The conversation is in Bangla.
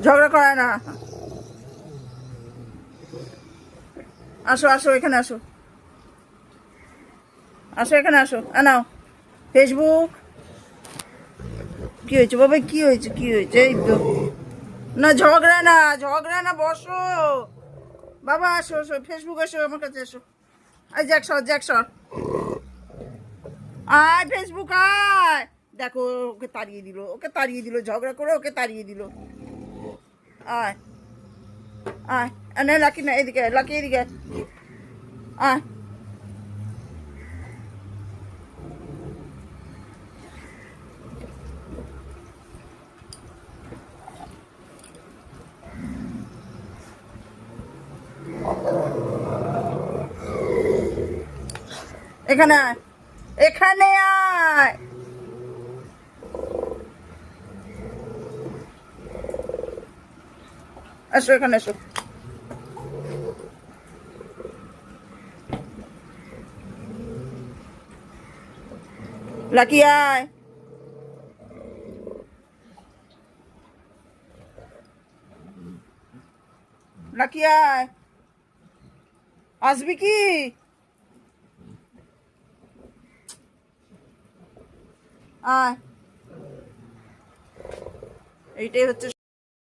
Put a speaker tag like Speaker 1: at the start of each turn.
Speaker 1: ঝগড়া করে না। আসো আসো, এখানে আসো, আসো এখানে আসো। নাও ফেসবুক। কি হয়েছে বাবা, কি হয়েছে, কি হয়েছে? এই তো না, ঝগড়া না, ঝগড়া না, বসো বাবা, আসো আসো, ফেসবুক এসো, আমার কাছে এসো। আই জ্যাকসর, জ্যাকসর, আয় ফেসবুক আয়। দেখো, ওকে তাড়িয়ে দিল, ওকে তাড়িয়ে দিল, ঝগড়া করে ওকে তাড়িয়ে দিল। আয় আয়, না লাকি না, এদিকে লাকি, এদিকে আয়। এখানে আয়, এখানে আয়। আসো এখানে এসো। লাকি আয়। লাকি আয়, আসবি কি? আয়, এইটাই হচ্ছে